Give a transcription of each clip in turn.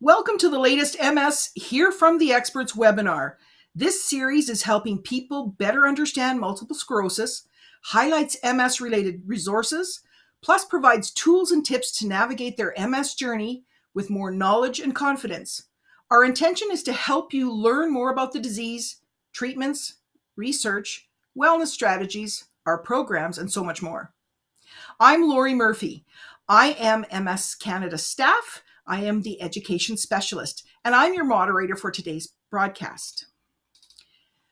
Welcome to the latest MS Hear from the Experts webinar. This series is helping people better understand multiple sclerosis, highlights MS-related resources, plus provides tools and tips to navigate their MS journey with more knowledge and confidence. Our intention is to help you learn more about the disease, treatments, research, wellness strategies, our programs, and so much more. I'm Lori Murphy. I am MS Canada staff. I am the education specialist, and I'm your moderator for today's broadcast.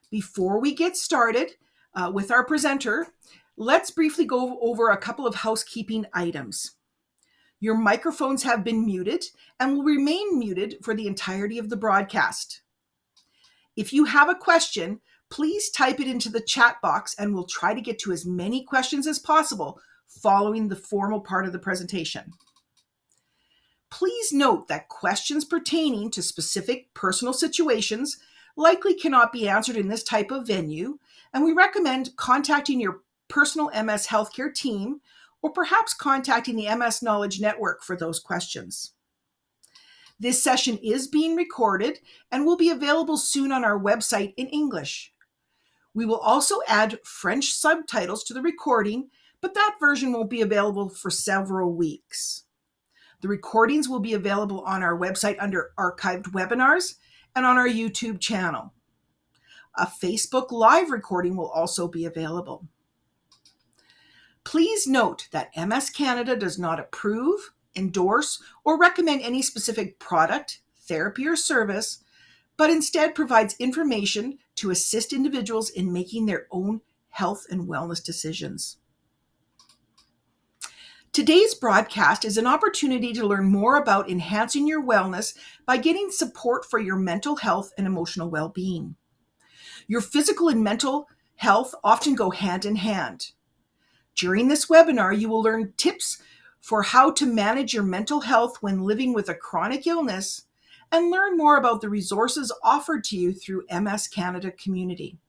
Before we get started with our presenter, let's briefly go over a couple of housekeeping items. Your microphones have been muted and will remain muted for the entirety of the broadcast. If you have a question, please type it into the chat box and we'll try to get to as many questions as possible following the formal part of the presentation. Please note that questions pertaining to specific personal situations likely cannot be answered in this type of venue, and we recommend contacting your personal MS healthcare team or perhaps contacting the MS Knowledge Network for those questions. This session is being recorded and will be available soon on our website in English. We will also add French subtitles to the recording, but that version won't be available for several weeks. The recordings will be available on our website under archived webinars and on our YouTube channel. A Facebook Live recording will also be available. Please note that MS Canada does not approve, endorse, or recommend any specific product, therapy, or service, but instead provides information to assist individuals in making their own health and wellness decisions. Today's broadcast is an opportunity to learn more about enhancing your wellness by getting support for your mental health and emotional well-being. Your physical and mental health often go hand in hand. During this webinar, you will learn tips for how to manage your mental health when living with a chronic illness and learn more about the resources offered to you through MS Canada Community.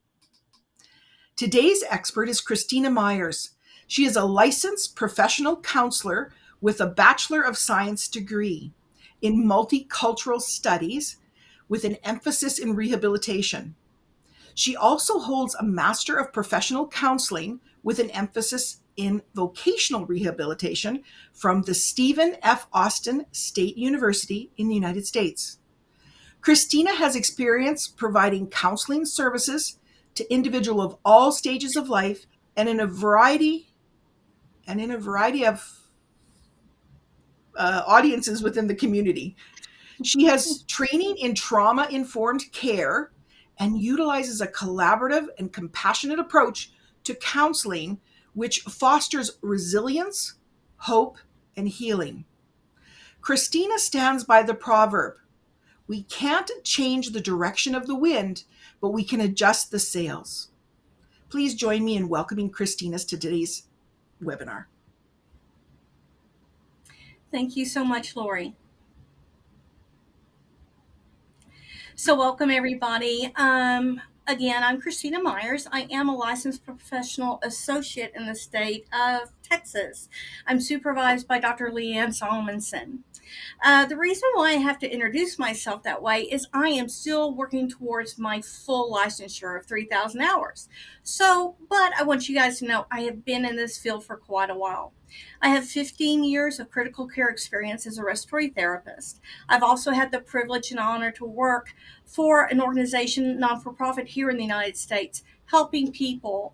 Today's expert is Christina Myers. She is a licensed professional counselor with a Bachelor of Science degree in multicultural studies with an emphasis in rehabilitation. She also holds a Master of Professional Counseling with an emphasis in vocational rehabilitation from the Stephen F. Austin State University in the United States. Christina has experience providing counseling services to individuals of all stages of life and in a variety of audiences within the community. She has training in trauma-informed care and utilizes a collaborative and compassionate approach to counseling, which fosters resilience, hope, and healing. Christina stands by the proverb, "We can't change the direction of the wind, but we can adjust the sails." Please join me in welcoming Christina to today's webinar. Thank you so much, Lori. So welcome, everybody. Again, I'm Christina Myers. I am a licensed professional associate in the state of Texas. I'm supervised by Dr. Leanne Solomonson. The reason why I have to introduce myself that way is I am still working towards my full licensure of 3,000 hours. But I want you guys to know I have been in this field for quite a while. I have 15 years of critical care experience as a respiratory therapist. I've also had the privilege and honor to work for an organization, non-for-profit here in the United States, helping people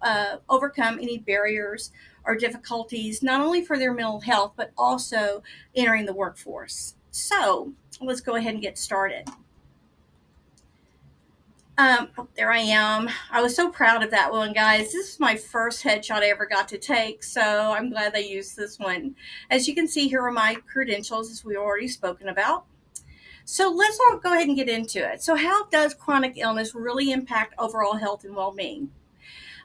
overcome any barriers or difficulties, not only for their mental health, but also entering the workforce. So let's go ahead and get started. There I am. I was so proud of that one, guys. This is my first headshot I ever got to take, so I'm glad they used this one. As you can see, here are my credentials, as we already spoken about. So let's go ahead and get into it. So how does chronic illness really impact overall health and well-being?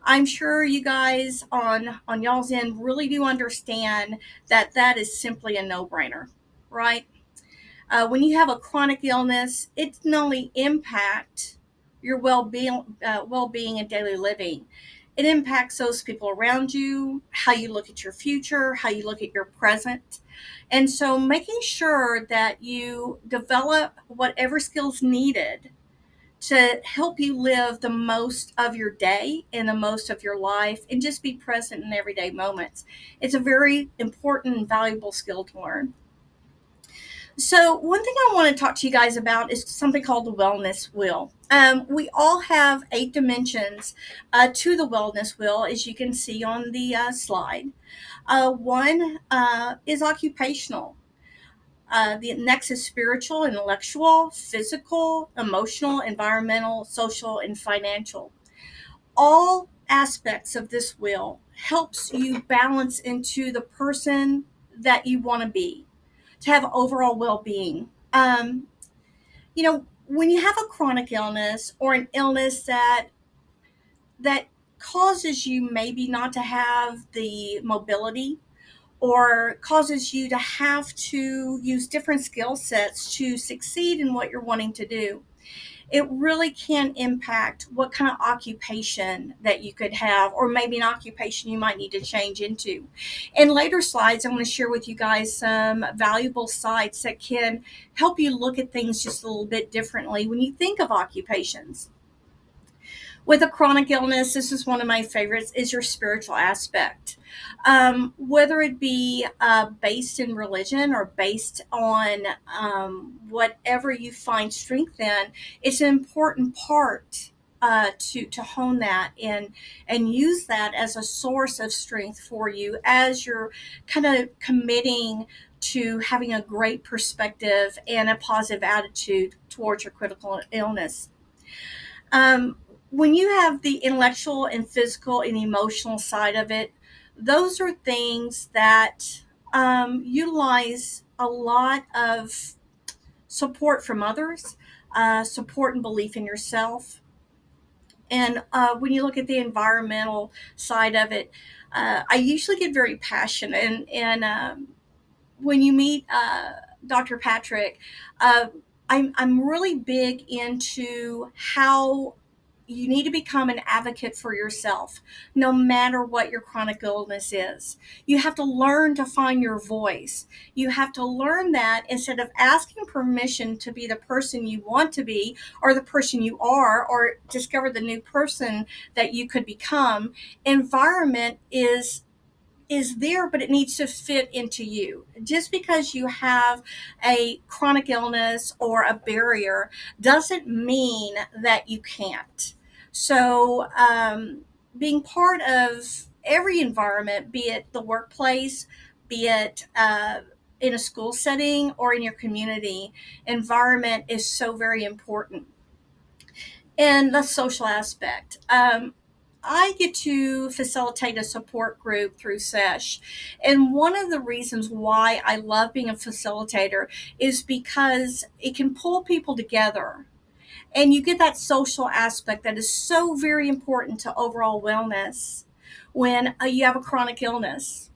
I'm sure you guys on y'all's end really do understand that that is simply a no-brainer, right? When you have a chronic illness, it doesn't only impact your well-being and daily living. It impacts those people around you, how you look at your future, how you look at your present. And so making sure that you develop whatever skills needed to help you live the most of your day and the most of your life and just be present in everyday moments. It's a very important and valuable skill to learn. So, one thing I want to talk to you guys about is something called the wellness wheel. We all have 8 dimensions to the wellness wheel, as you can see on the slide. One is occupational. The next is spiritual, intellectual, physical, emotional, environmental, social, and financial. All aspects of this wheel helps you balance into the person that you want to be, to have overall well-being. When you have a chronic illness or an illness that causes you maybe not to have the mobility or causes you to have to use different skill sets to succeed in what you're wanting to do, it really can impact what kind of occupation that you could have, or maybe an occupation you might need to change into. In later slides, I'm going to share with you guys some valuable sites that can help you look at things just a little bit differently when you think of occupations. With a chronic illness, this is one of my favorites, is your spiritual aspect. Whether it be based in religion or based on whatever you find strength in, it's an important part to hone that and use that as a source of strength for you as you're kind of committing to having a great perspective and a positive attitude towards your critical illness. Um, when you have the intellectual and physical and emotional side of it, those are things that utilize a lot of support from others, support and belief in yourself. And when you look at the environmental side of it, I usually get very passionate. And when you meet Dr. Patrick, uh, I'm really big into how you need to become an advocate for yourself, no matter what your chronic illness is. You have to learn to find your voice. You have to learn that instead of asking permission to be the person you want to be or the person you are or discover the new person that you could become, environment is there, but it needs to fit into you. Just because you have a chronic illness or a barrier doesn't mean that you can't. So, being part of every environment, be it the workplace, be it in a school setting or in your community, environment is so very important. And the social aspect. I get to facilitate a support group through SESH. And one of the reasons why I love being a facilitator is because it can pull people together. And you get that social aspect that is so very important to overall wellness when you have a chronic illness.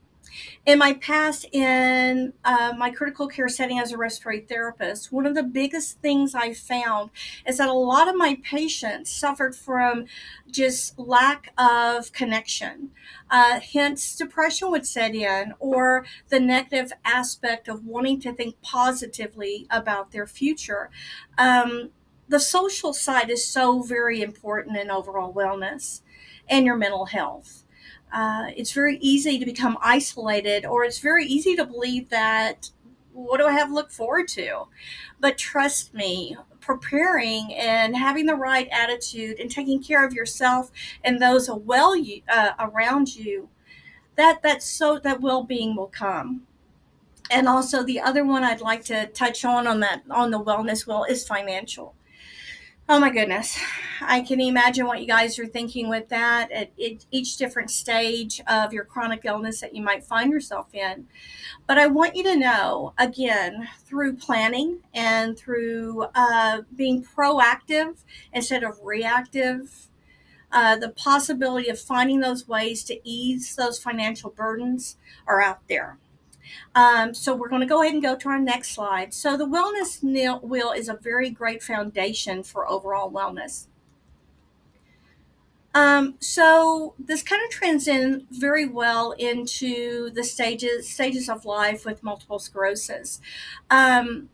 In my past, in my critical care setting as a respiratory therapist, one of the biggest things I found is that a lot of my patients suffered from just lack of connection. Hence, depression would set in, or the negative aspect of wanting to think positively about their future. The social side is so very important in overall wellness and your mental health. It's very easy to become isolated, or it's very easy to believe that what do I have to look forward to? But trust me, preparing and having the right attitude and taking care of yourself and those around you, that well-being will come. And also the other one I'd like to touch on the wellness wheel is financial. Oh my goodness. I can imagine what you guys are thinking with that at each different stage of your chronic illness that you might find yourself in. But I want you to know, again, through planning and through being proactive instead of reactive, the possibility of finding those ways to ease those financial burdens are out there. So we're going to go ahead and go to our next slide. So the wellness wheel is a very great foundation for overall wellness. So this kind of transcends very well into the stages of life with multiple sclerosis. Um,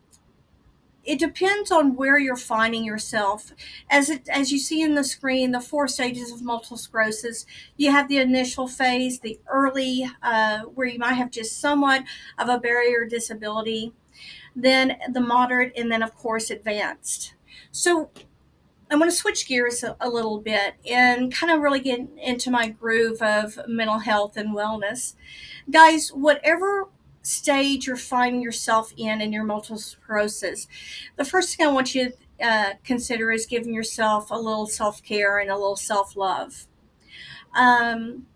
it depends on where you're finding yourself. As you see in the screen, the four stages of multiple sclerosis. You have the initial phase, the early, where you might have just somewhat of a barrier disability, then the moderate, and then of course advanced. So I'm going to switch gears a little bit and kind of really get into my groove of mental health and wellness. Guys, whatever stage you're finding yourself in your multiple sclerosis, the first thing I want you to consider is giving yourself a little self care and a little self love. Um,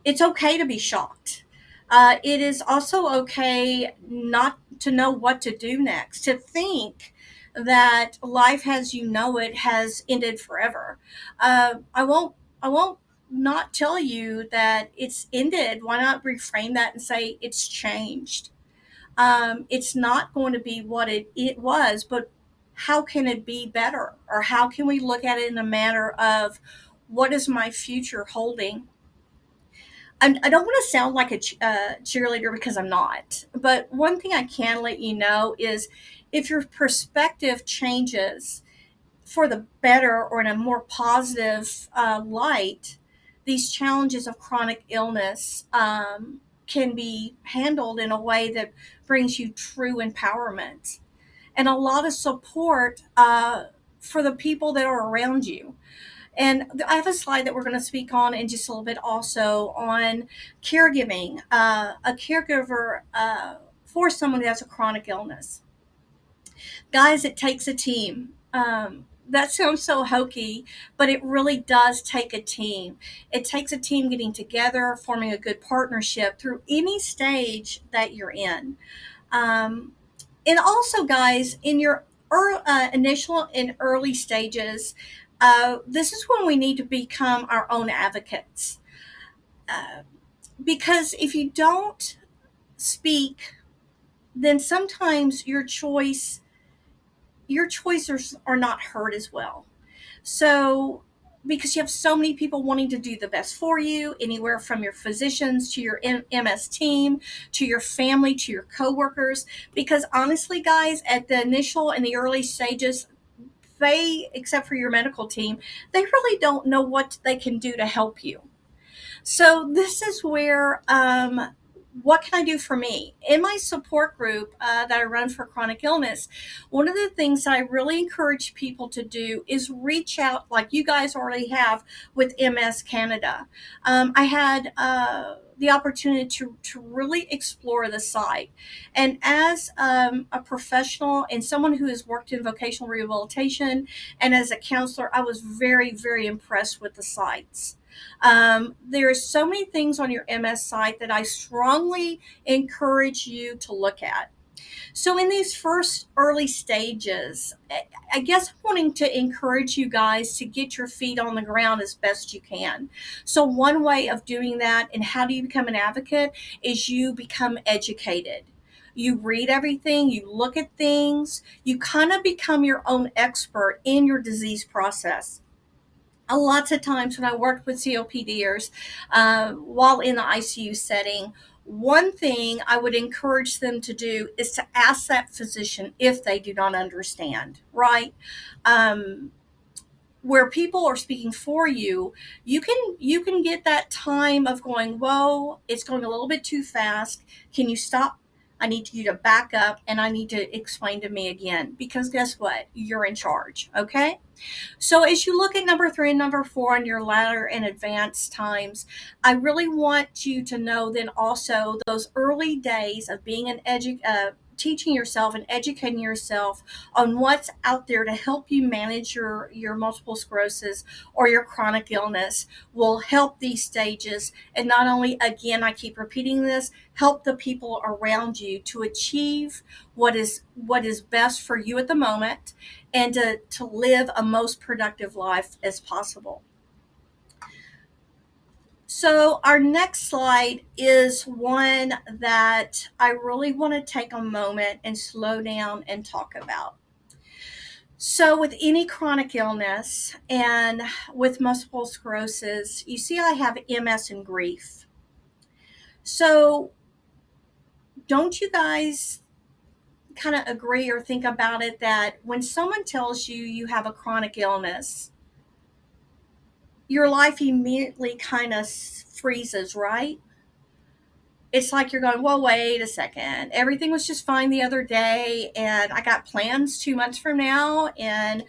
it's okay to be shocked. It is also okay not to know what to do next, to think that life as you know it has ended forever. I won't not tell you that it's ended. Why not reframe that and say it's changed? It's not going to be what it was, but how can it be better? Or how can we look at it in a manner of what is my future holding? I don't want to sound like a cheerleader because I'm not. But one thing I can let you know is if your perspective changes for the better or in a more positive light, these challenges of chronic illness can be handled in a way that brings you true empowerment and a lot of support for the people that are around you. And I have a slide that we're going to speak on in just a little bit also on caregiving, a caregiver for someone who has a chronic illness. Guys, it takes a team. That sounds so hokey, but it really does take a team. It takes a team getting together, forming a good partnership through any stage that you're in. Um, and also, guys, in your initial and early stages, this is when we need to become our own advocates. Uh, because if you don't speak, then sometimes your choices are not heard as well. So, because you have so many people wanting to do the best for you, anywhere from your physicians to your MS team, to your family, to your coworkers. Because honestly, guys, at the initial and the early stages, they, except for your medical team, they really don't know what they can do to help you. So this is where what can I do for me? In my support group that I run for chronic illness, one of the things that I really encourage people to do is reach out, like you guys already have with MS Canada. I had the opportunity to really explore the site. And as a professional and someone who has worked in vocational rehabilitation and as a counselor, I was very, very impressed with the sites. There are so many things on your MS site that I strongly encourage you to look at. So, in these first early stages, I guess I'm wanting to encourage you guys to get your feet on the ground as best you can. So, one way of doing that and how do you become an advocate is you become educated. You read everything, you look at things, you kind of become your own expert in your disease process. A lots of times when I worked with COPDers while in the ICU setting, one thing I would encourage them to do is to ask that physician if they do not understand, right? Um, where people are speaking for you, you can get that time of going, whoa, it's going a little bit too fast. Can you stop? I need you to back up and I need to explain to me again because guess what? You're in charge, okay? So as you look at number 3 and number 4 on your ladder and advanced times, I really want you to know then also those early days of being teaching yourself and educating yourself on what's out there to help you manage your multiple sclerosis or your chronic illness will help these stages. And not only, again, I keep repeating this, help the people around you to achieve what is best for you at the moment and to live a most productive life as possible. So, our next slide is one that I really want to take a moment and slow down and talk about. So, with any chronic illness and with multiple sclerosis, you see, I have MS and grief. So, don't you guys kind of agree or think about it that when someone tells you you have a chronic illness, your life immediately kind of freezes, right? It's like you're going, well, wait a second. Everything was just fine the other day, and I got plans 2 months from now, and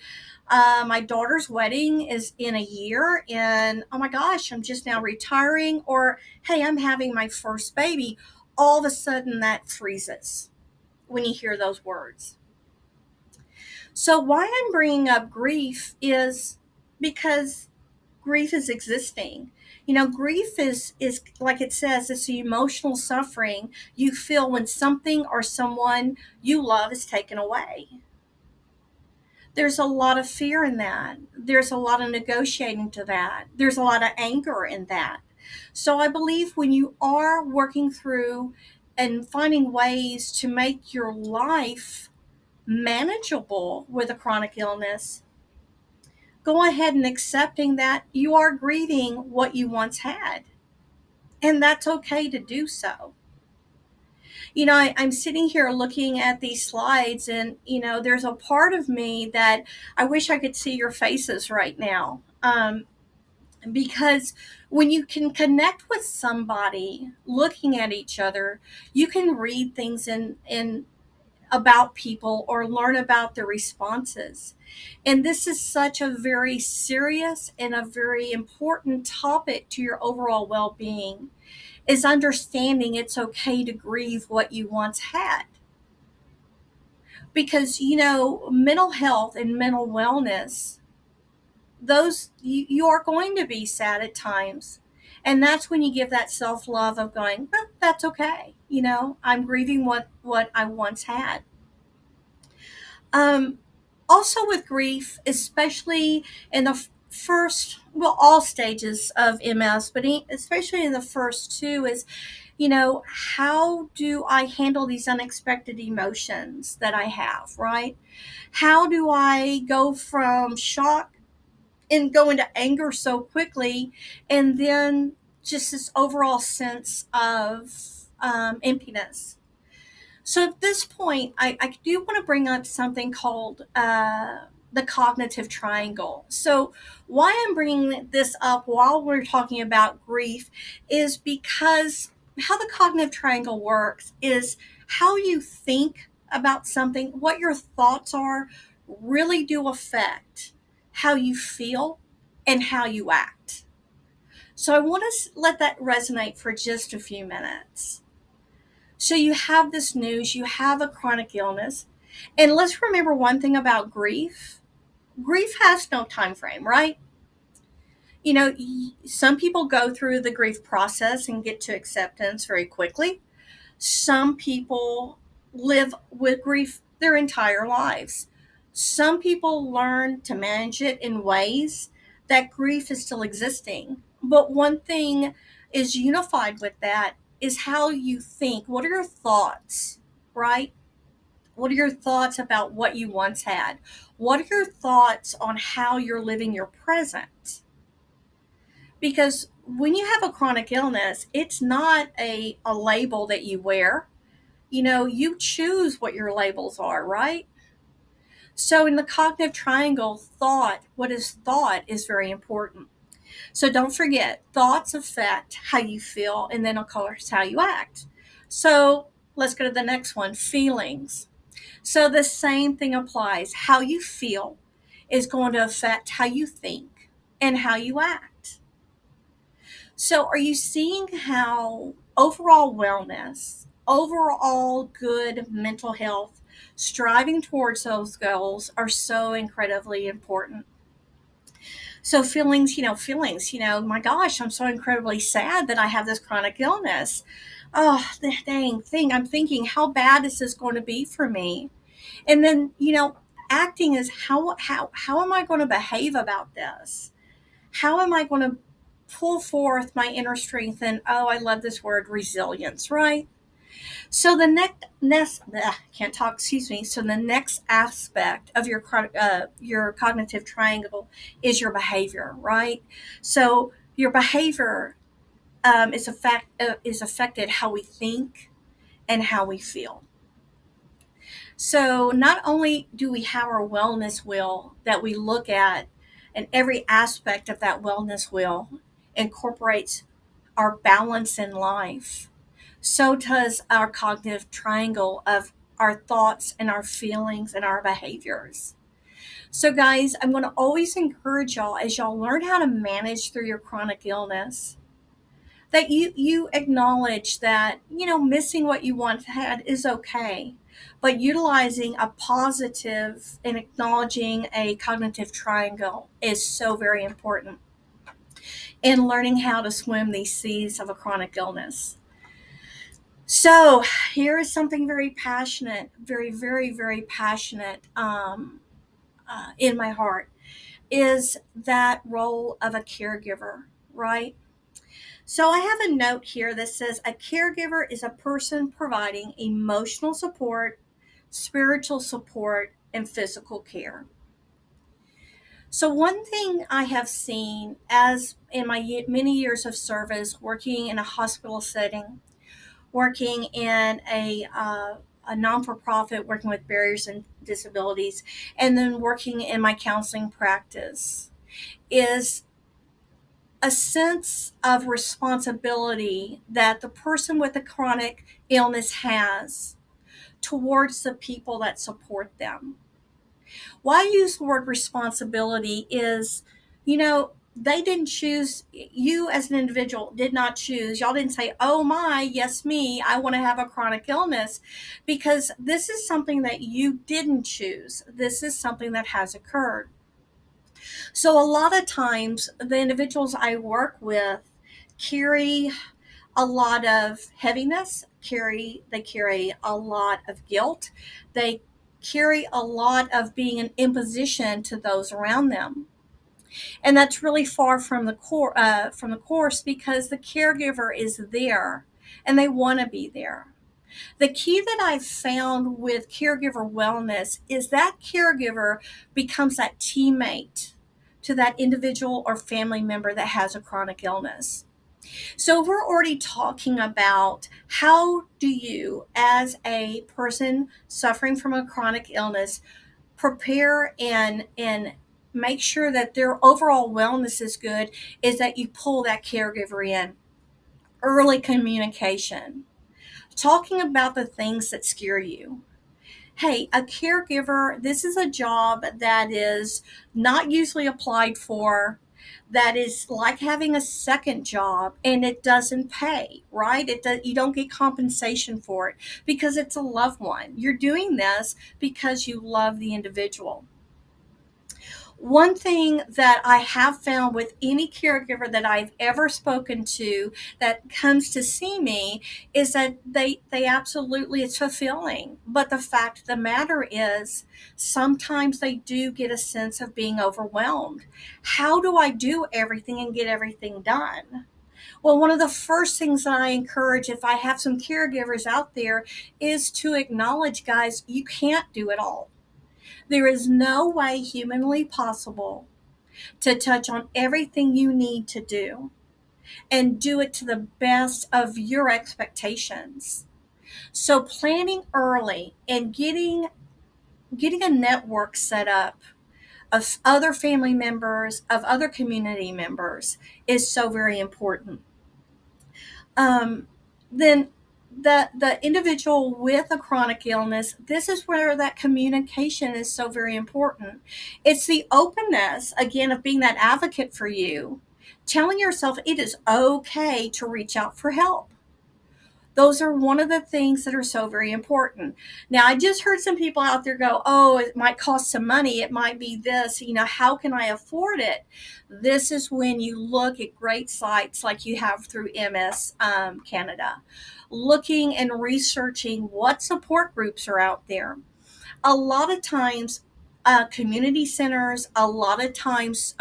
my daughter's wedding is in a year, and oh my gosh, I'm just now retiring, or hey, I'm having my first baby. All of a sudden, that freezes when you hear those words. So, why I'm bringing up grief is because grief is existing. Grief is like it says, it's the emotional suffering you feel when something or someone you love is taken away. There's a lot of fear in that. There's a lot of negotiating to that. There's a lot of anger in that. So I believe when you are working through and finding ways to make your life manageable with a chronic illness, go ahead and accepting that you are grieving what you once had. And that's okay to do so. I'm sitting here looking at these slides, and, there's a part of me that I wish I could see your faces right now. Because when you can connect with somebody looking at each other, you can read things in about people or learn about their responses. And this is such a very serious and a very important topic to your overall well-being, is understanding it's okay to grieve what you once had. Because, mental health and mental wellness, those you are going to be sad at times. And that's when you give that self-love of going, that's okay. I'm grieving what I once had. Um, Also, with grief, especially in the first, well, all stages of MS, but especially in the first two, is, how do I handle these unexpected emotions that I have, right? How do I go from shock and go into anger so quickly, and then just this overall sense of emptiness? So at this point, I do want to bring up something called the cognitive triangle. So why I'm bringing this up while we're talking about grief is because how the cognitive triangle works is how you think about something, what your thoughts are, really do affect how you feel and how you act. So I want to let that resonate for just a few minutes. So you have this news, you have a chronic illness. And let's remember one thing about grief. Grief has no time frame, right? Some people go through the grief process and get to acceptance very quickly. Some people live with grief their entire lives. Some people learn to manage it in ways that grief is still existing. But one thing is unified with that is how you think. What are your thoughts, right? What are your thoughts about what you once had? What are your thoughts on how you're living your present? Because when you have a chronic illness, it's not a label that you wear. You choose what your labels are, right? So in the cognitive triangle, what is thought is very important. So don't forget, thoughts affect how you feel, and then of course how you act. So let's go to the next one, feelings. So the same thing applies. How you feel is going to affect how you think and how you act. So are you seeing how overall wellness, overall good mental health, striving towards those goals are so incredibly important? So my gosh, I'm so incredibly sad that I have this chronic illness. Oh, the dang thing. I'm thinking, how bad is this going to be for me? And then, acting is how am I going to behave about this? How am I going to pull forth my inner strength and, oh, I love this word, resilience, right? So the next can't talk. Excuse me. So the next aspect of your cognitive triangle is your behavior, right? So your behavior is affected how we think and how we feel. So not only do we have our wellness wheel that we look at, and every aspect of that wellness wheel incorporates our balance in life, so does our cognitive triangle of our thoughts and our feelings and our behaviors. So, guys, I'm going to always encourage y'all as y'all learn how to manage through your chronic illness that you acknowledge that missing what you once had is okay, but utilizing a positive and acknowledging a cognitive triangle is so very important in learning how to swim these seas of a chronic illness. So here is something very passionate, very, very, very passionate, in my heart, is that role of a caregiver, right? So I have a note here that says a caregiver is a person providing emotional support, spiritual support, and physical care. So one thing I have seen as in my many years of service working in a hospital setting, working in a non-for-profit working with barriers and disabilities, and then working in my counseling practice, is a sense of responsibility that the person with a chronic illness has towards the people that support them. Why I use the word responsibility is, they didn't choose, you as an individual did not choose. Y'all didn't say, oh my, yes, me, I want to have a chronic illness, because this is something that you didn't choose. This is something that has occurred. So a lot of times, the individuals I work with carry a lot of heaviness, they carry a lot of guilt, they carry a lot of being an imposition to those around them. And that's really far from the course, because the caregiver is there and they want to be there. The key that I've found with caregiver wellness is that caregiver becomes that teammate to that individual or family member that has a chronic illness. So we're already talking about how do you, as a person suffering from a chronic illness, prepare and make sure that their overall wellness is good, is that you pull that caregiver in. Early communication, talking about the things that scare you. Hey, a caregiver, this is a job that is not usually applied for, that is like having a second job, and it doesn't pay, right? You don't get compensation for it because it's a loved one. You're doing this because you love the individual. One thing that I have found with any caregiver that I've ever spoken to that comes to see me is that they absolutely, it's fulfilling. But the fact of the matter is, sometimes they do get a sense of being overwhelmed. How do I do everything and get everything done? Well, one of the first things that I encourage if I have some caregivers out there is to acknowledge, guys, you can't do it all. There is no way humanly possible to touch on everything you need to do and do it to the best of your expectations. So planning early and getting a network set up of other family members, of other community members is so very important. Then the individual with a chronic illness, this is where that communication is so very important. It's the openness, again, of being that advocate for you, telling yourself it is okay to reach out for help. Those are one of the things that are so very important. Now, I just heard some people out there go, oh, it might cost some money. It might be this, how can I afford it? This is when you look at great sites like you have through MS Canada, looking and researching what support groups are out there. A lot of times, community centers, a lot of times,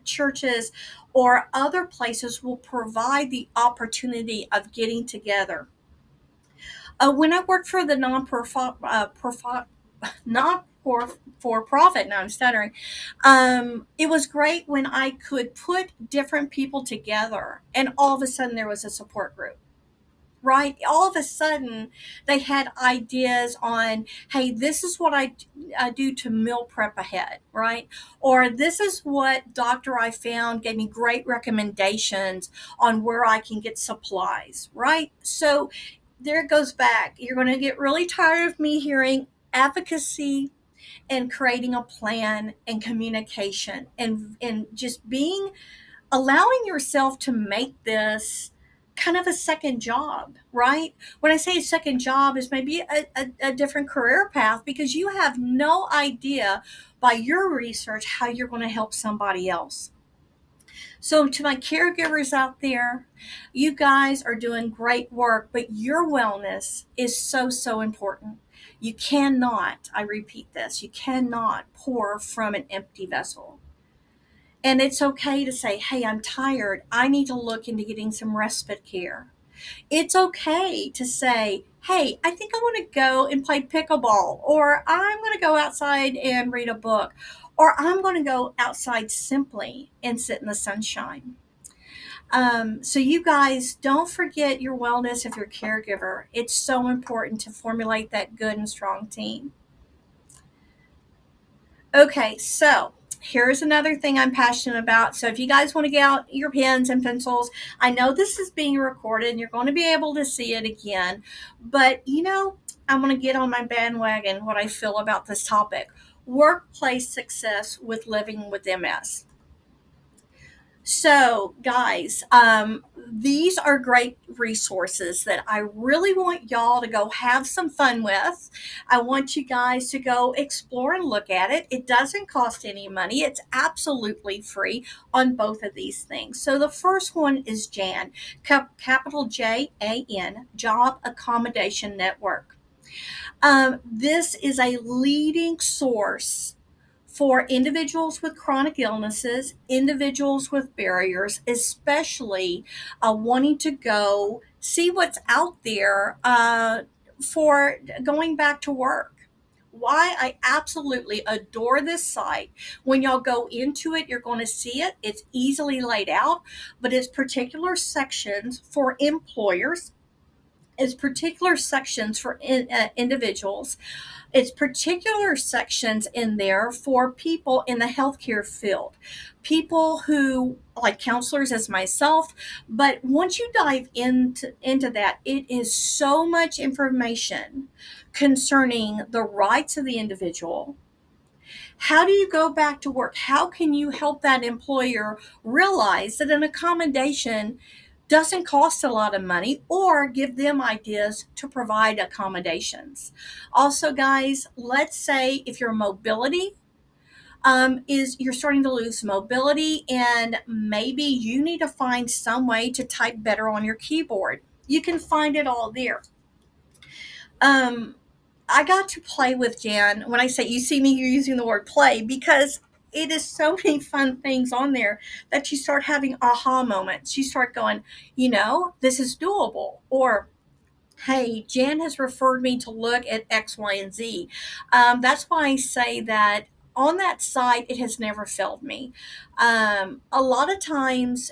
churches or other places will provide the opportunity of getting together, When I worked for the non for profit, now I'm stuttering. It was great when I could put different people together, and all of a sudden there was a support group, right? All of a sudden, they had ideas on, hey, this is what I do to meal prep ahead, right? Or this is what doctor I found gave me great recommendations on where I can get supplies, right? So there it goes back. You're going to get really tired of me hearing advocacy and creating a plan and communication and just being allowing yourself to make this kind of a second job, right? When I say a second job, is maybe a different career path because you have no idea by your research how you're going to help somebody else. So, to my caregivers out there, you guys are doing great work, but your wellness is so, so important. You cannot, I repeat this, you cannot pour from an empty vessel. And it's okay to say, hey, I'm tired. I need to look into getting some respite care. It's okay to say, hey, I think I want to go and play pickleball, or I'm going to go outside and read a book, or I'm going to go outside simply and sit in the sunshine. So, you guys, don't forget your wellness of your caregiver. It's so important to formulate that good and strong team. Okay, so here's another thing I'm passionate about. So if you guys want to get out your pens and pencils, I know this is being recorded and you're going to be able to see it again. But I'm going to get on my bandwagon what I feel about this topic. Workplace success with living with MS. So, guys, these are great resources that I really want y'all to go have some fun with. I want you guys to go explore and look at it. It doesn't cost any money, it's absolutely free on both of these things. So, the first one is JAN, capital JAN, Job Accommodation Network. This is a leading source for individuals with chronic illnesses, individuals with barriers, especially wanting to go see what's out there for going back to work. Why I absolutely adore this site. When y'all go into it, you're going to see it. It's easily laid out, but it's particular sections for employers, it's particular sections for individuals, it's particular sections in there for people in the healthcare field, people who like counselors as myself. But once you dive into that, it is so much information concerning the rights of the individual. How do you go back to work? How can you help that employer realize that an accommodation doesn't cost a lot of money, or give them ideas to provide accommodations? Also, guys, let's say if your mobility is you're starting to lose mobility and maybe you need to find some way to type better on your keyboard. You can find it all there. Um, I got to play with Jan. When I say you see me, you're using the word play because it is so many fun things on there that you start having aha moments. You start going, this is doable. Or, hey, Jan has referred me to look at X, Y, and Z. That's why I say that on that site, it has never failed me. A lot of times,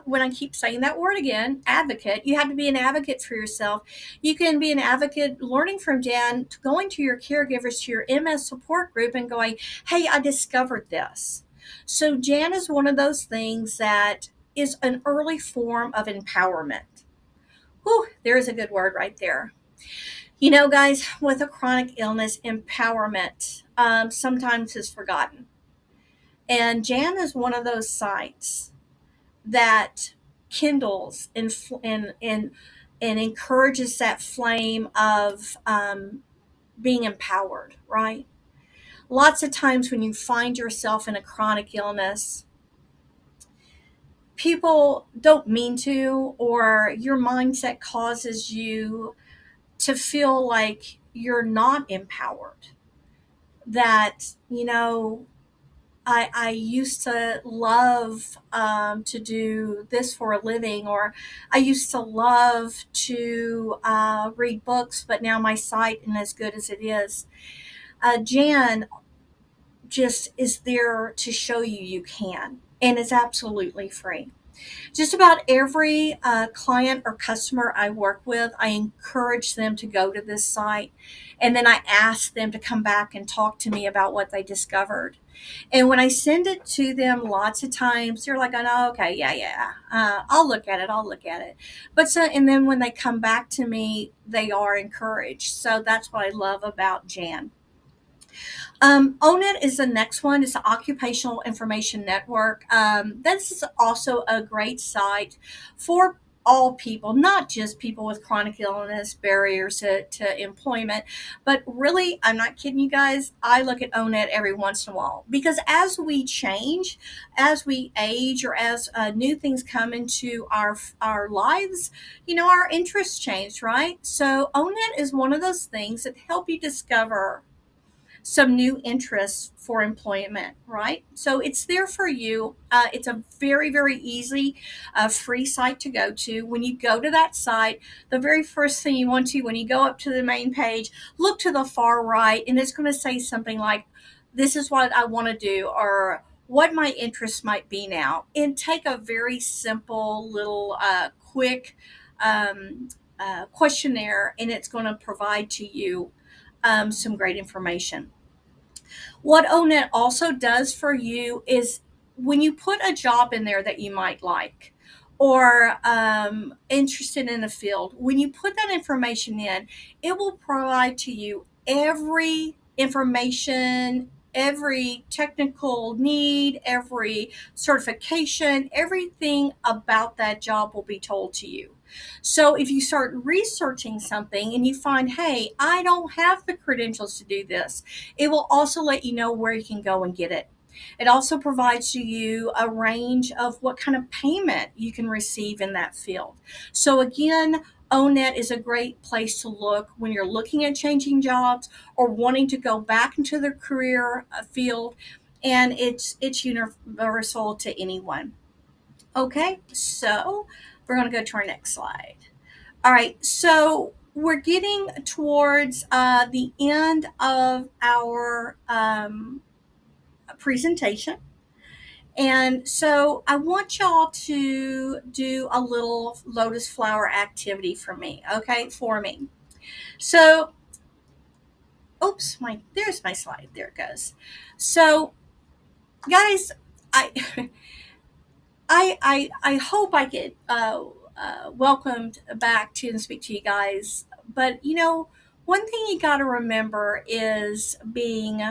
when I keep saying that word again, advocate, you have to be an advocate for yourself. You can be an advocate learning from Jan, going to your caregivers, to your MS support group, and going, hey, I discovered this. So, Jan is one of those things that is an early form of empowerment. Whew, there's a good word right there. Guys, with a chronic illness, empowerment sometimes is forgotten. And Jan is one of those sites that kindles and encourages that flame of being empowered, right? Lots of times when you find yourself in a chronic illness, people don't mean to, or your mindset causes you to feel like you're not empowered. That, I used to love to do this for a living, or I used to love to read books, but now my sight isn't as good as it is. Jan just is there to show you you can, and it's absolutely free. Just about every client or customer I work with, I encourage them to go to this site, and then I ask them to come back and talk to me about what they discovered. And when I send it to them, lots of times they're like, "Oh, okay, yeah, yeah, I'll look at it. I'll look at it." But so, and then when they come back to me, they are encouraged. So that's what I love about Jan. ONET is the next one. It's the Occupational Information Network. This is also a great site for all people, not just people with chronic illness, barriers to employment, but really, I'm not kidding you guys. I look at ONET every once in a while because as we change, as we age, or as new things come into our lives, our interests change, right? So ONET is one of those things that help you discover some new interests for employment, right? So it's there for you. It's a very, very easy, free site to go to. When you go to that site, the very first thing you want to, when you go up to the main page, look to the far right, and it's going to say something like, "This is what I want to do," or "What my interests might be now," and take a very simple little, quick questionnaire, and it's going to provide to you some great information. What ONET also does for you is when you put a job in there that you might like, or interested in a field, when you put that information in, it will provide to you every information, every technical need, every certification, everything about that job will be told to you. So if you start researching something and you find, "Hey, I don't have the credentials to do this," it will also let you know where you can go and get it. It also provides you a range of what kind of payment you can receive in that field. So again, ONET is a great place to look when you're looking at changing jobs or wanting to go back into the career field, and it's universal to anyone. Okay, so we're going to go to our next slide. All right, so we're getting towards the end of our presentation. And so I want y'all to do a little lotus flower activity for me, okay, for me. So, oops, there's my slide. There it goes. So, guys, I I hope I get welcomed back to and speak to you guys. But one thing you got to remember is being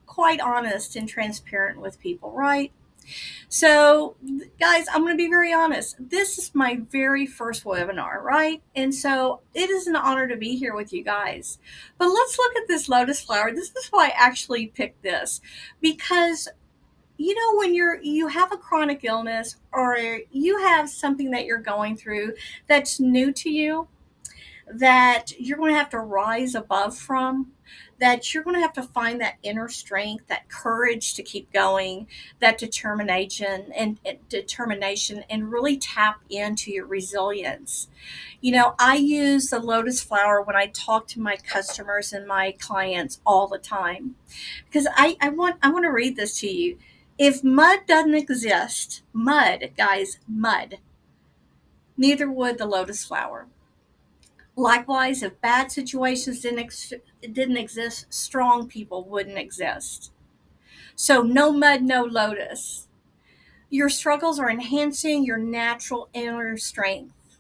quite honest and transparent with people, right? So, guys, I'm going to be very honest. This is my very first webinar, right? And so it is an honor to be here with you guys. But let's look at this lotus flower. This is why I actually picked this, because when you have a chronic illness, or you have something that you're going through that's new to you, that you're going to have to rise above from, that you're going to have to find that inner strength, that courage to keep going, that determination, and really tap into your resilience. I use the lotus flower when I talk to my customers and my clients all the time, because I want to read this to you. If mud doesn't exist, mud, guys, mud, neither would the lotus flower. Likewise, if bad situations didn't exist, strong people wouldn't exist. So, no mud, no lotus. Your struggles are enhancing your natural inner strength.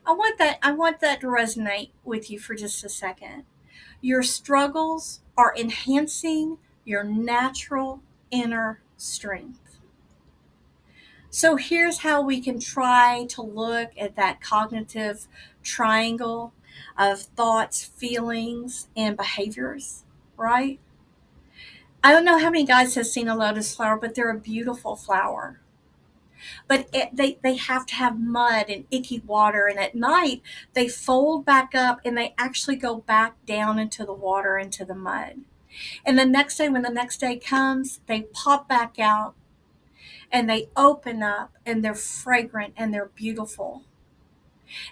I want that to resonate with you for just a second. Your struggles are enhancing your natural inner strength. So here's how we can try to look at that cognitive triangle of thoughts, feelings, and behaviors, right? I don't know how many guys have seen a lotus flower, but they're a beautiful flower. But they have to have mud and icky water, and at night they fold back up and they actually go back down into the water, into the mud. And the next day, when the next day comes, they pop back out and they open up and they're fragrant and they're beautiful.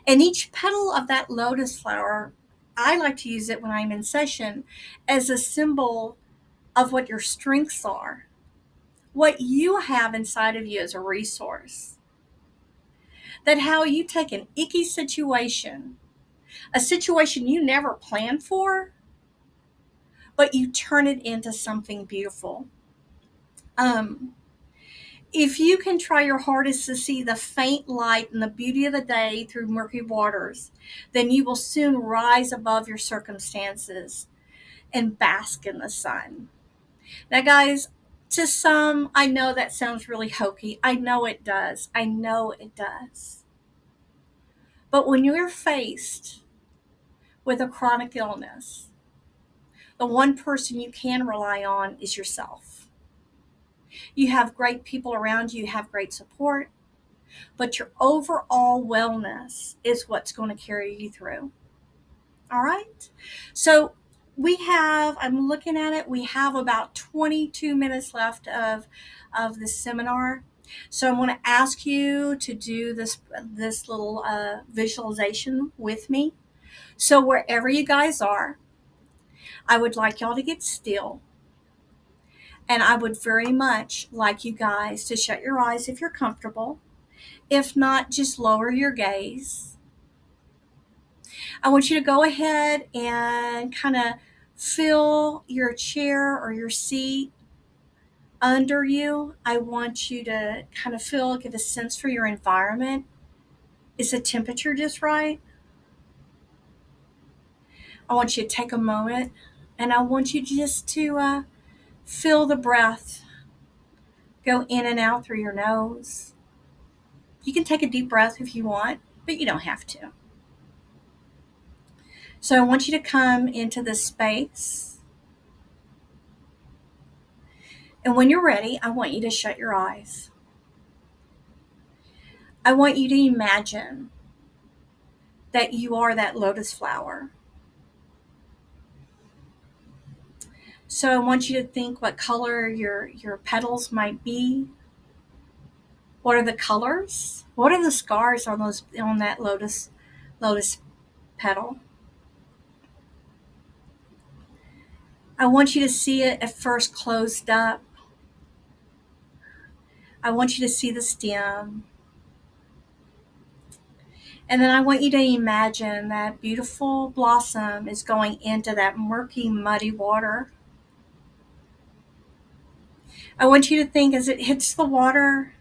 And each petal of that lotus flower, I like to use it when I'm in session as a symbol of what your strengths are, what you have inside of you as a resource. That how you take an icky situation, a situation you never planned for, but you turn it into something beautiful. Um, if you can try your hardest to see the faint light and the beauty of the day through murky waters, then you will soon rise above your circumstances and bask in the sun. Now, guys, to some, I know that sounds really hokey. I know it does. I know it does. But when you're faced with a chronic illness, the one person you can rely on is yourself. You have great people around you, you have great support, but your overall wellness is what's going to carry you through. All right? So I'm looking at it, we have about 22 minutes left of this seminar. So I'm going to ask you to do this little visualization with me. So wherever you guys are, I would like y'all to get still. And I would very much like you guys to shut your eyes if you're comfortable. If not, just lower your gaze. I want you to go ahead and kind of feel your chair or your seat under you. I want you to kind of get a sense for your environment. Is the temperature just right? I want you to take a moment and I want you just to feel the breath go in and out through your nose. You can take a deep breath if you want, but you don't have to. So I want you to come into this space. And when you're ready, I want you to shut your eyes. I want you to imagine that you are that lotus flower. So I want you to think what color your petals might be. What are the colors? What are the scars on that lotus petal? I want you to see it at first closed up. I want you to see the stem. And then I want you to imagine that beautiful blossom is going into that murky, muddy water. I want you to think as it hits the water,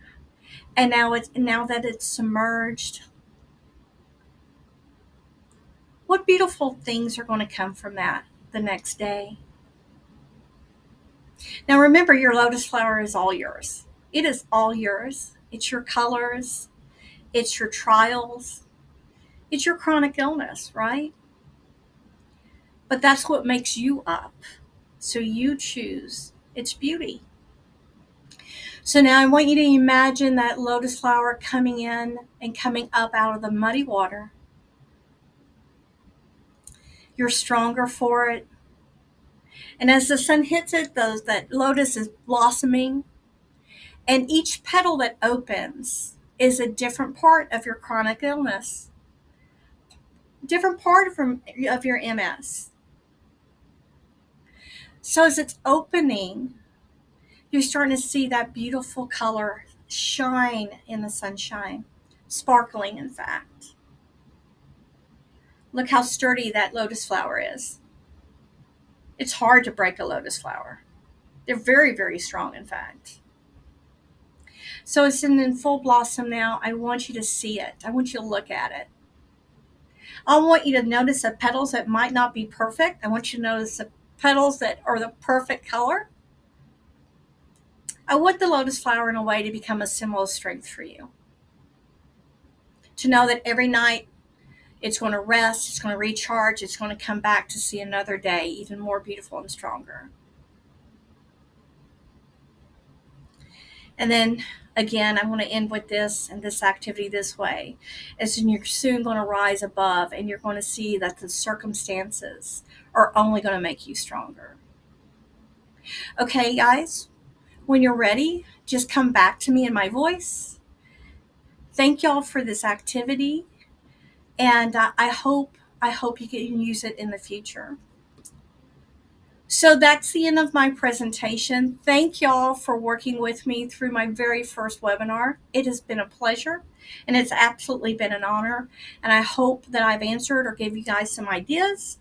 and now that it's submerged, what beautiful things are going to come from that the next day. Now remember, your lotus flower is all yours. It is all yours. It's your colors, it's your trials, it's your chronic illness, right? But that's what makes you up. So you choose its beauty. So now I want you to imagine that lotus flower coming in and coming up out of the muddy water. You're stronger for it. And as the sun hits it, that lotus is blossoming. And each petal that opens is a different part of your chronic illness, different part of your MS. So as it's opening, you're starting to see that beautiful color shine in the sunshine, sparkling, in fact. Look how sturdy that lotus flower is. It's hard to break a lotus flower. They're very, very strong, in fact. So it's in full blossom now. I want you to see it. I want you to look at it. I want you to notice the petals that might not be perfect. I want you to notice the petals that are the perfect color. I want the lotus flower in a way to become a symbol of strength for you. To know that every night it's going to rest, it's going to recharge, it's going to come back to see another day even more beautiful and stronger. And then again, I want to end with this and this activity this way. As in, you're soon going to rise above and you're going to see that the circumstances are only going to make you stronger. Okay, guys, when you're ready, just come back to me in my voice. Thank y'all for this activity, and I hope you can use it in the future. So that's the end of my presentation. Thank y'all for working with me through my very first webinar. It has been a pleasure and it's absolutely been an honor. And I hope that I've answered or gave you guys some ideas.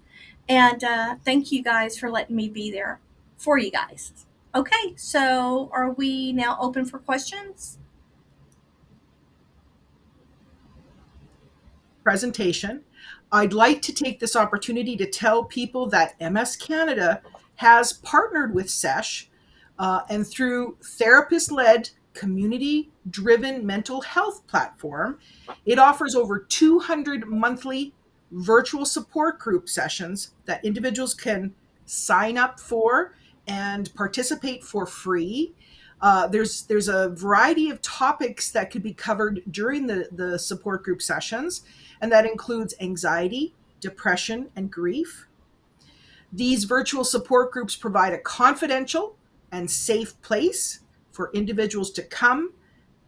And thank you guys for letting me be there for you guys. Okay, so are we now open for questions? Presentation. I'd like to take this opportunity to tell people that MS Canada has partnered with SESH, and through therapist led, community driven mental health platform, it offers over 200 monthly virtual support group sessions that individuals can sign up for and participate for free. There's a variety of topics that could be covered during the support group sessions, and that includes anxiety, depression, and grief. These virtual support groups provide a confidential and safe place for individuals to come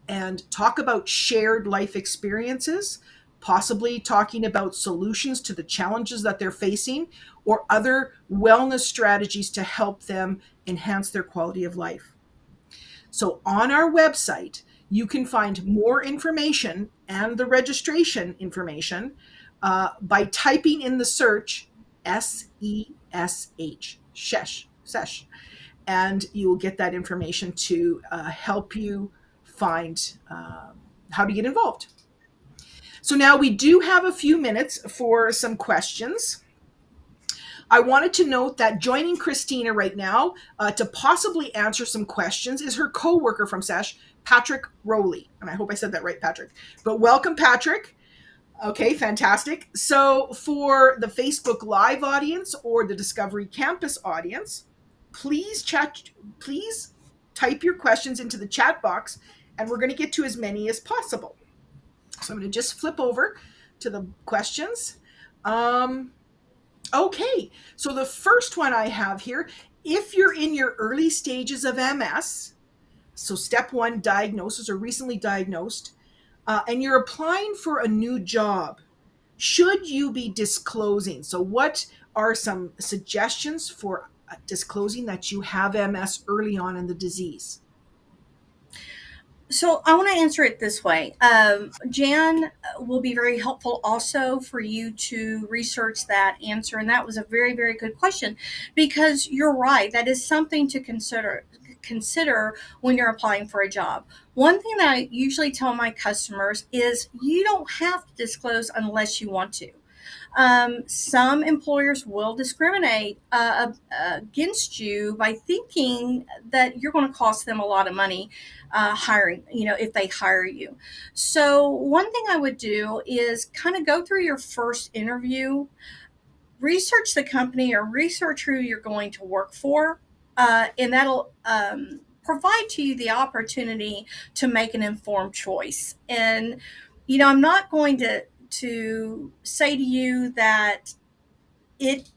and talk about shared life experiences, possibly talking about solutions to the challenges that they're facing or other wellness strategies to help them enhance their quality of life. So on our website, you can find more information and the registration information by typing in the search SESH, SESH, and you will get that information to help you find how to get involved. So now we do have a few minutes for some questions. I wanted to note that joining Christina right now to possibly answer some questions is her co-worker from SESH, Patrick Rowley. And I hope I said that right, Patrick. But welcome, Patrick. Okay, fantastic. So for the Facebook Live audience or the Discovery Campus audience, please type your questions into the chat box, and we're going to get to as many as possible. So I'm going to just flip over to the questions. Okay, so the first one I have here, if you're in your early stages of MS, so step one, diagnosis or recently diagnosed, and you're applying for a new job, should you be disclosing? So, what are some suggestions for disclosing that you have MS early on in the disease? So I want to answer it this way. Jan will be very helpful also for you to research that answer. And that was a very, very good question because you're right. That is something to consider when you're applying for a job. One thing that I usually tell my customers is you don't have to disclose unless you want to. Some employers will discriminate against you by thinking that you're going to cost them a lot of money hiring, if they hire you. So, one thing I would do is kind of go through your first interview, research the company or research who you're going to work for, and that'll provide to you the opportunity to make an informed choice. And, I'm not going to say to you that it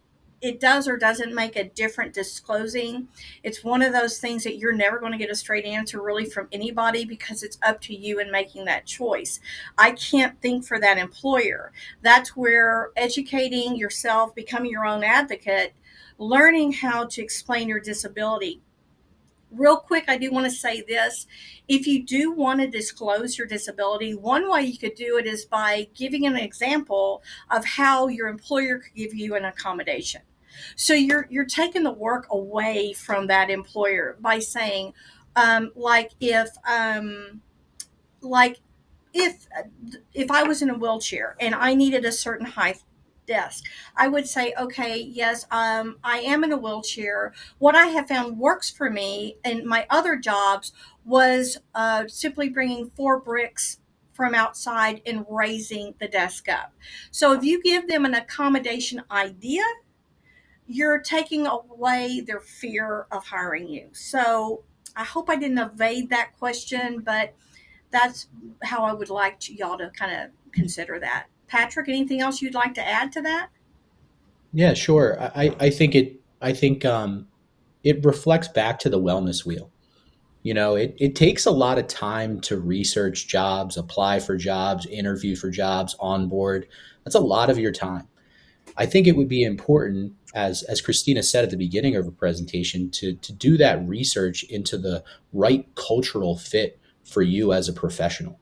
it does or doesn't make a different disclosing. It's one of those things that you're never going to get a straight answer really from anybody because it's up to you in making that choice. I can't think for that employer. That's where educating yourself, becoming your own advocate, learning how to explain your disability. Real quick, I do want to say this. If you do want to disclose your disability, one way you could do it is by giving an example of how your employer could give you an accommodation. So you're taking the work away from that employer by saying, like like if if I was in a wheelchair and I needed a certain height desk, I would say, okay, yes, I am in a wheelchair. What I have found works for me in my other jobs was simply bringing 4 bricks from outside and raising the desk up. So if you give them an accommodation idea, you're taking away their fear of hiring you. So I hope I didn't evade that question, but that's how I would like y'all to kind of consider that. Patrick, anything else you'd like to add to that? Yeah, sure. I think it reflects back to the wellness wheel. It takes a lot of time to research jobs, apply for jobs, interview for jobs, onboard. That's a lot of your time. I think it would be important, as Christina said at the beginning of her presentation, to do that research into the right cultural fit for you as a professional.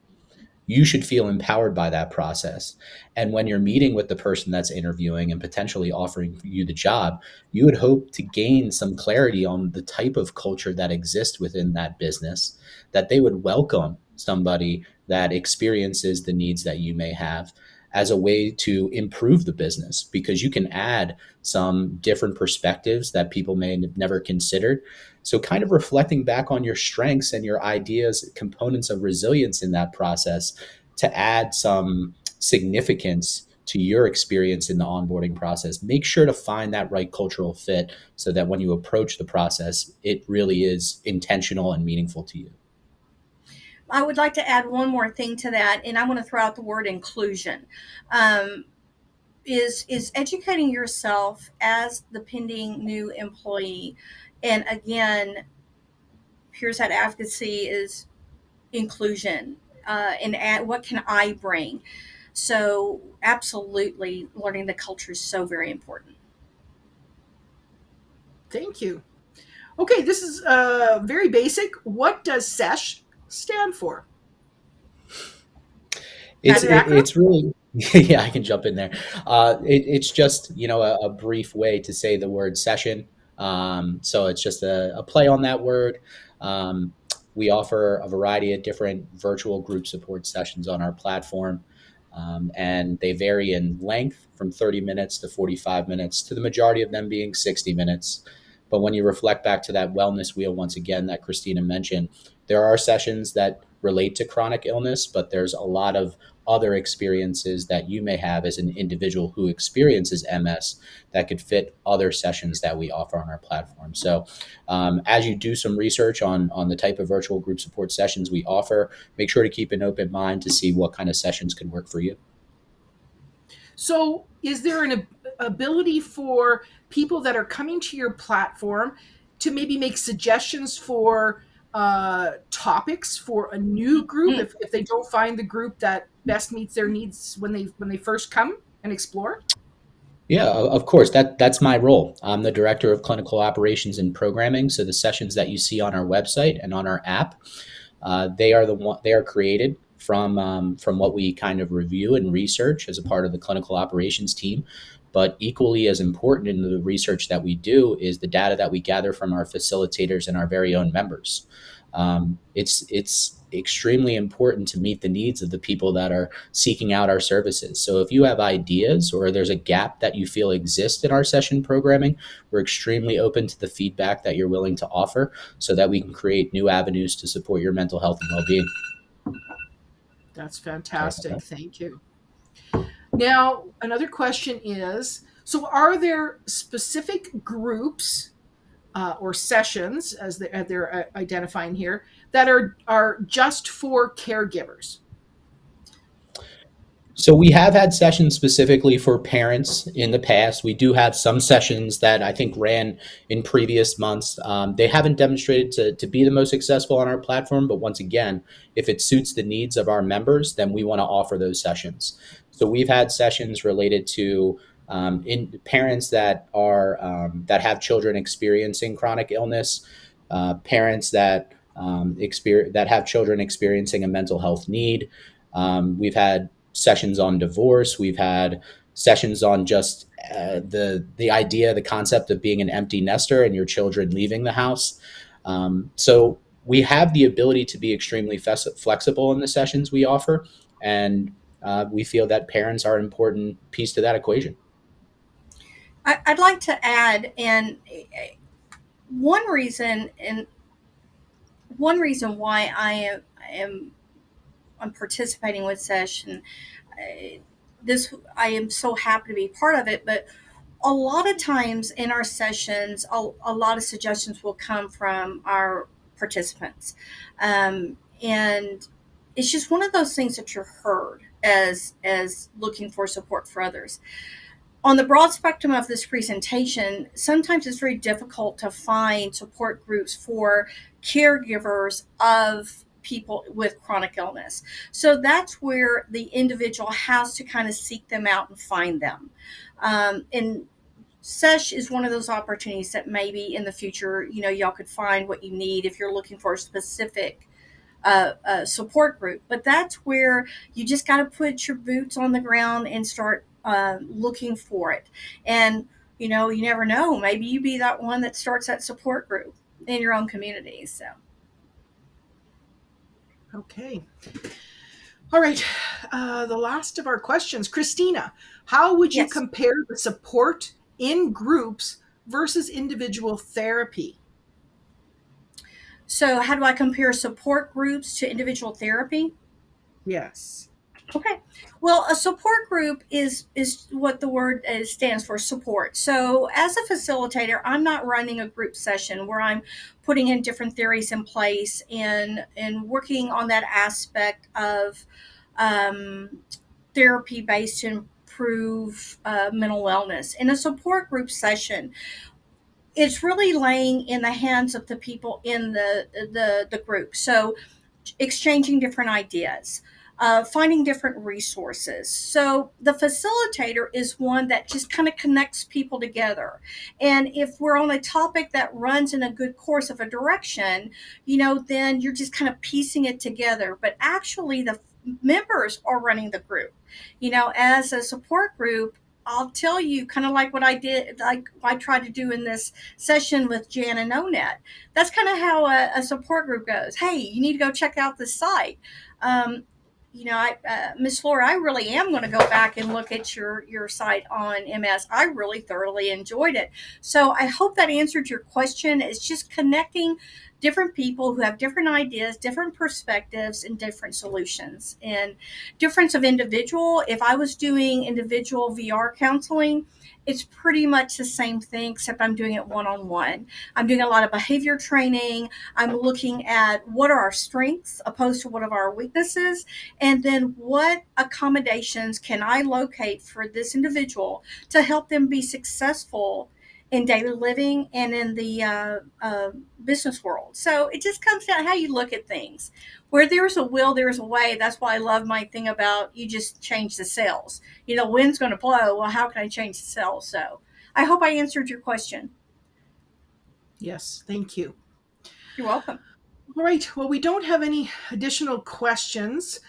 You should feel empowered by that process. And when you're meeting with the person that's interviewing and potentially offering you the job, you would hope to gain some clarity on the type of culture that exists within that business, that they would welcome somebody that experiences the needs that you may have as a way to improve the business, because you can add some different perspectives that people may have never considered. So, kind of reflecting back on your strengths and your ideas, components of resilience in that process to add some significance to your experience in the onboarding process. Make sure to find that right cultural fit so that when you approach the process, it really is intentional and meaningful to you. I would like to add one more thing to that, and I'm going to throw out the word inclusion. Um, is educating yourself as the pending new employee, and again, here's that advocacy is inclusion, and what can I bring? So, absolutely, learning the culture is so very important. Thank you. Okay, this is very basic. What does SESH stand for? It's Is it it, an acronym? it's really yeah, I can jump in there. It's just a brief way to say the word session. So it's just a play on that word. Um, we offer a variety of different virtual group support sessions on our platform, and they vary in length from 30 minutes to 45 minutes, to the majority of them being 60 minutes. But when you reflect back to that wellness wheel, once again, that Christina mentioned, there are sessions that relate to chronic illness, but there's a lot of other experiences that you may have as an individual who experiences MS that could fit other sessions that we offer on our platform. So, as you do some research on the type of virtual group support sessions we offer, make sure to keep an open mind to see what kind of sessions could work for you. So, is there an ability for people that are coming to your platform to maybe make suggestions for topics for a new group Mm. if they don't find the group that best meets their needs when they first come and explore? Yeah, of course. That's my role. I'm the director of clinical operations and programming. So the sessions that you see on our website and on our app, they are created from what we kind of review and research as a part of the clinical operations team. But equally as important in the research that we do is the data that we gather from our facilitators and our very own members. It's extremely important to meet the needs of the people that are seeking out our services. So if you have ideas or there's a gap that you feel exists in our session programming, we're extremely open to the feedback that you're willing to offer so that we can create new avenues to support your mental health and well-being. That's Sorry about fantastic. that. Thank you. Now, another question is, so are there specific groups or sessions, as they're identifying here, that are just for caregivers? So we have had sessions specifically for parents in the past. We do have some sessions that I think ran in previous months. They haven't demonstrated to be the most successful on our platform, but once again, if it suits the needs of our members, then we want to offer those sessions. So we've had sessions related to in parents that have children experiencing chronic illness, parents that have children experiencing a mental health need. We've had sessions on divorce. We've had sessions on just the idea, the concept of being an empty nester and your children leaving the house. So we have the ability to be extremely flexible in the sessions we offer, and we feel that parents are an important piece to that equation. I'd like to add, and one reason, and one reason why am I'm participating with Sesh, and this I am so happy to be part of it. But a lot of times in our sessions, a lot of suggestions will come from our participants, and it's just one of those things that you're heard as looking for support for others. On the broad spectrum of this presentation, sometimes it's very difficult to find support groups for caregivers of people with chronic illness. So that's where the individual has to kind of seek them out and find them. And SESH is one of those opportunities that maybe in the future, y'all could find what you need if you're looking for a specific support group. But that's where you just got to put your boots on the ground and start looking for it. And, you never know. Maybe you be that one that starts that support group in your own community. So. Okay. All right. The last of our questions. Christina, how would you Yes. compare the support in groups versus individual therapy? So, how do I compare support groups to individual therapy? Yes. Okay. Well, a support group is what the word stands for, support. So, as a facilitator, I'm not running a group session where I'm putting in different theories in place and working on that aspect of therapy based to improve mental wellness. In a support group session, it's really laying in the hands of the people in the group. So exchanging different ideas, finding different resources. So the facilitator is one that just kind of connects people together. And if we're on a topic that runs in a good course of a direction, then you're just kind of piecing it together. But actually, the members are running the group. As a support group, I'll tell you kind of like what I did, like I tried to do in this session with Jan and Onet. That's kind of how a support group goes. Hey, you need to go check out this site. Miss Flora, I really am going to go back and look at your site on MS. I really thoroughly enjoyed it. So I hope that answered your question. It's just connecting different people who have different ideas, different perspectives, and different solutions. And difference of individual, if I was doing individual VR counseling, it's pretty much the same thing, except I'm doing it one-on-one. I'm doing a lot of behavior training. I'm looking at what are our strengths opposed to what are our weaknesses, and then what accommodations can I locate for this individual to help them be successful in daily living and in the business world. So it just comes down to how you look at things. Where there's a will, there's a way. That's why I love my thing about you just change the sails. Wind's going to blow. Well, how can I change the sails? So I hope I answered your question. Yes, thank you. You're welcome. All right. Well, we don't have any additional questions.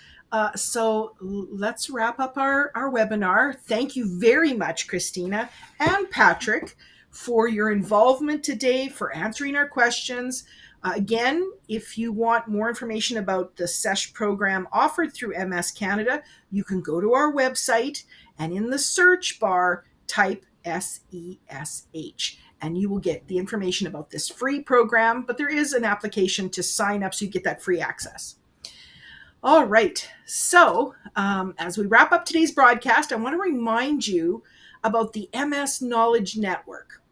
So let's wrap up our webinar. Thank you very much, Christina and Patrick, for your involvement today, for answering our questions. Again, if you want more information about the SESH program offered through MS Canada, you can go to our website and in the search bar, type SESH, and you will get the information about this free program, but there is an application to sign up so you get that free access. All right. So as we wrap up today's broadcast, I want to remind you about the MS Knowledge Network.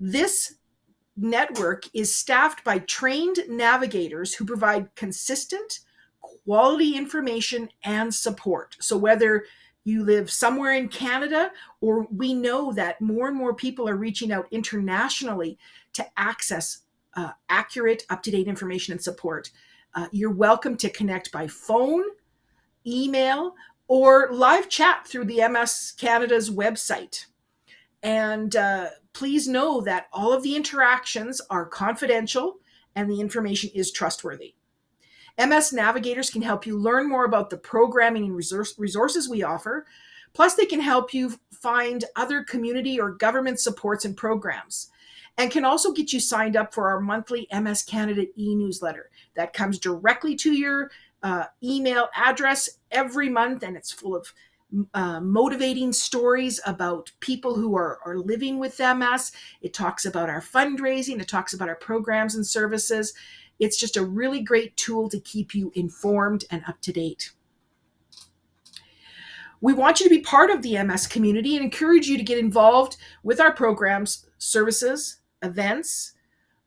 This network is staffed by trained navigators who provide consistent, quality information and support. So whether you live somewhere in Canada, or we know that more and more people are reaching out internationally to access accurate, up-to-date information and support, you're welcome to connect by phone, email, or live chat through the MS Canada's website. And please know that all of the interactions are confidential and the information is trustworthy. MS Navigators can help you learn more about the programming and resources we offer. Plus, they can help you find other community or government supports and programs, and can also get you signed up for our monthly MS Canada e-newsletter that comes directly to your email address every month, and it's full of motivating stories about people who are living with MS. It talks about our fundraising. It talks about our programs and services. It's just a really great tool to keep you informed and up to date. We want you to be part of the MS community and encourage you to get involved with our programs, services, events,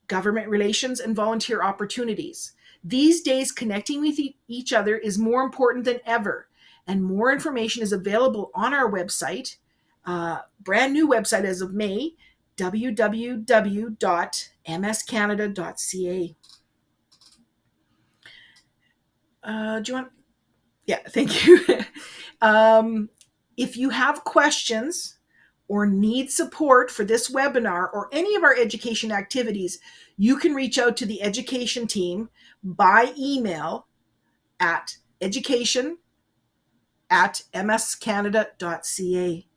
government relations, and volunteer opportunities. These days, connecting with each other is more important than ever, and more information is available on our website Brand new website as of May, www.mscanada.ca. Do you want? Yeah, thank you. If you have questions or need support for this webinar or any of our education activities, you can reach out to the education team by email at education@mscanada.ca.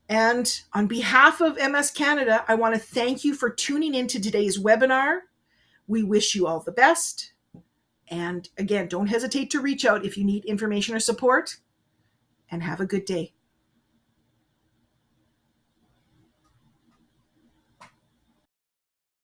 And on behalf of MS Canada, I want to thank you for tuning into today's webinar. We wish you all the best. And again, don't hesitate to reach out if you need information or support. And have a good day.